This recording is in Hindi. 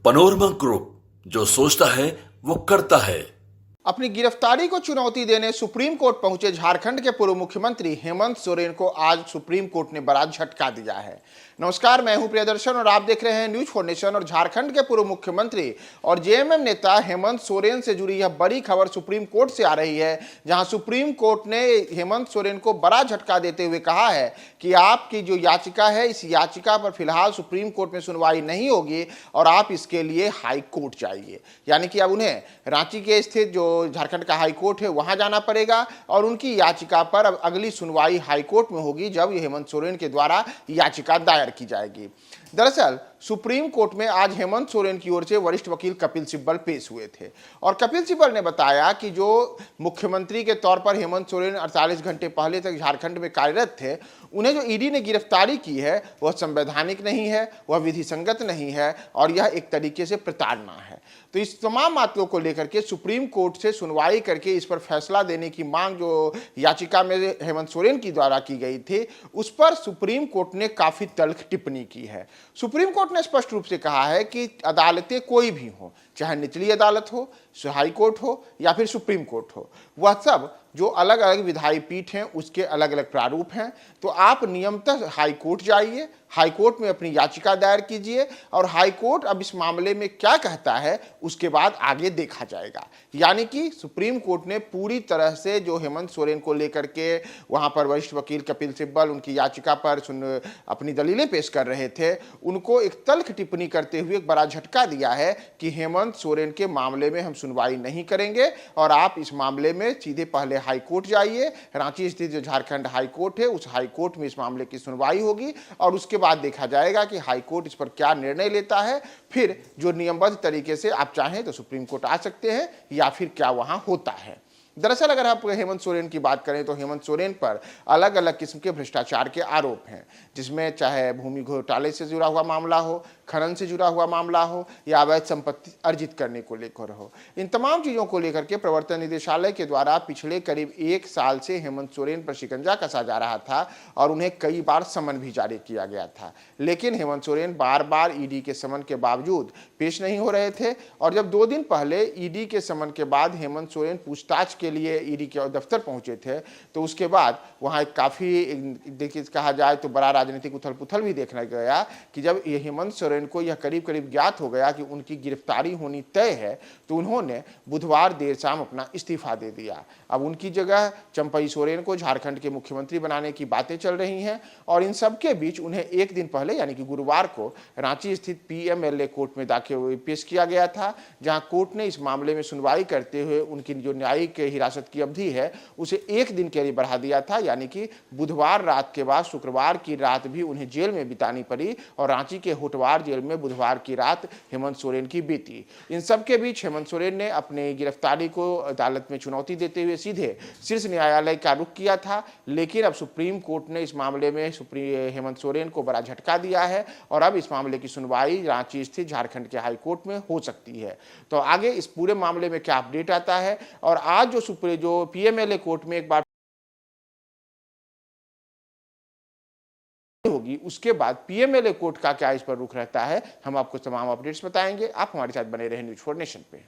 पनोरमा ग्रुप, जो सोचता है वो करता है। अपनी गिरफ्तारी को चुनौती देने सुप्रीम कोर्ट पहुंचे झारखंड के पूर्व मुख्यमंत्री हेमंत सोरेन को आज सुप्रीम कोर्ट ने बड़ा झटका दिया है। नमस्कार, मैं हूं प्रियदर्शन और आप देख रहे हैं न्यूज फॉर नेशन। और झारखंड के पूर्व मुख्यमंत्री और जेएमएम नेता हेमंत सोरेन से जुड़ी यह बड़ी खबर सुप्रीम कोर्ट से आ रही है, जहां सुप्रीम कोर्ट ने हेमंत सोरेन को बड़ा झटका देते हुए कहा है कि आपकी जो याचिका है, इस याचिका पर फिलहाल सुप्रीम कोर्ट में सुनवाई नहीं होगी और आप इसके लिए हाई कोर्ट जाइए। यानी कि अब उन्हें रांची के स्थित जो झारखंड का हाई कोर्ट है वहां जाना पड़ेगा और उनकी याचिका पर अब अगली सुनवाई हाई कोर्ट में होगी, जब हेमंत सोरेन के द्वारा याचिका दायर की जाएगी। दरअसल सुप्रीम कोर्ट में आज हेमंत सोरेन की ओर से वरिष्ठ वकील कपिल सिब्बल पेश हुए थे और कपिल सिब्बल ने बताया कि जो मुख्यमंत्री के तौर पर हेमंत सोरेन 48 घंटे पहले तक झारखंड में कार्यरत थे, उन्हें जो ईडी ने गिरफ्तारी की है वह संवैधानिक नहीं है, वह विधि संगत नहीं है और यह एक तरीके से प्रताड़ना है। तो इस तमाम बातों को लेकर के सुप्रीम कोर्ट से सुनवाई करके इस पर फैसला देने की मांग जो याचिका में हेमंत सोरेन की द्वारा की गई थी, उस पर सुप्रीम कोर्ट ने काफी तल्ख टिप्पणी की है। सुप्रीम कोर्ट ने स्पष्ट रूप से कहा है कि अदालतें कोई भी हो, चाहे निचली अदालत हो, हाई कोर्ट हो या फिर सुप्रीम कोर्ट हो, वह सब जो अलग अलग विधायी पीठ हैं उसके अलग अलग प्रारूप हैं। तो आप नियमतः हाई कोर्ट जाइए, हाई कोर्ट में अपनी याचिका दायर कीजिए और हाई कोर्ट अब इस मामले में क्या कहता है उसके बाद आगे देखा जाएगा। यानी कि सुप्रीम कोर्ट ने पूरी तरह से जो हेमंत सोरेन को लेकर के वहां पर वरिष्ठ वकील कपिल सिब्बल उनकी याचिका पर अपनी दलीलें पेश कर रहे थे, उनको एक तल्ख टिप्पणी करते हुए एक बड़ा झटका दिया है कि हेमंत सोरेन के मामले में हम सुनवाई नहीं करेंगे और आप इस मामले में सीधे पहले हाई कोर्ट जाइए। रांची स्थित जो झारखंड हाई कोर्ट है, उस हाई कोर्ट में इस मामले की सुनवाई होगी और उसके बाद देखा जाएगा कि हाई कोर्ट इस पर क्या निर्णय लेता है। फिर जो नियमबद्ध तरीके से आप चाहें तो सुप्रीम कोर्ट आ सकते हैं या फिर क्या वहां होता है। दरअसल अगर आप हेमंत सोरेन की बात करें तो हेमंत सोरेन पर अलग अलग किस्म के भ्रष्टाचार के आरोप हैं, जिसमें चाहे भूमि घोटाले से जुड़ा हुआ मामला हो, खनन से जुड़ा हुआ मामला हो या अवैध संपत्ति अर्जित करने को लेकर हो। इन तमाम चीजों को लेकर के प्रवर्तन निदेशालय के द्वारा पिछले करीब 1 साल से हेमंत सोरेन पर शिकंजा कसा जा रहा था और उन्हें कई बार समन भी जारी किया गया था, लेकिन हेमंत सोरेन बार बार ईडी के समन के बावजूद पेश नहीं हो रहे थे। और जब 2 दिन पहले ईडी के समन के बाद हेमंत सोरेन पूछताछ के लिए ईडी के दफ्तर पहुंचे थे, तो उसके बाद वहां एक काफी देखिए कहा जाए तो बड़ा राजनीतिक उथल पुथल भी देखने गया कि जब ये हेमंत सोरेन को यह करीब करीब ज्ञात हो गया कि उनकी गिरफ्तारी होनी तय है, तो उन्होंने बुधवार देर शाम अपना इस्तीफा दे दिया। अब उनकी जगह चंपई सोरेन को झारखंड के मुख्यमंत्री बनाने की बातें चल रही हैं और इन सब के बीच उन्हें एक दिन पहले यानी कि गुरुवार को रांची स्थित पीएमएलए कोर्ट में पेश किया गया था, जहां कोर्ट ने इस मामले में सुनवाई करते हुए उनकी जो न्यायिक हिरासत की अवधि है उसे 1 दिन के लिए बढ़ा दिया था। यानी कि बुधवार रात के बाद शुक्रवार की रात भी उन्हें जेल में बितानी पड़ी और रांची के होटवार जेल में बुधवार की रात हेमंत सोरेन की बीती। इन सब के बीच हेमंत सोरेन ने अपनी गिरफ्तारी को अदालत में चुनौती देते हुए सीधे शीर्ष न्यायालय का रुख किया था, लेकिन अब सुप्रीम कोर्ट ने इस मामले में हेमंत सोरेन को बड़ा झटका दिया है और अब इस मामले की सुनवाई रांची स्थित झारखंड के हाई कोर्ट में हो सकती है। तो आगे इस पूरे मामले में क्या अपडेट आता है और आज जो पीएमएलए कोर्ट में एक बार होगी, उसके बाद पीएमएलए कोर्ट का क्या इस पर रुख रहता है, हम आपको तमाम अपडेट्स बताएंगे। आप हमारे साथ बने रहें न्यूज फॉर नेशन पे।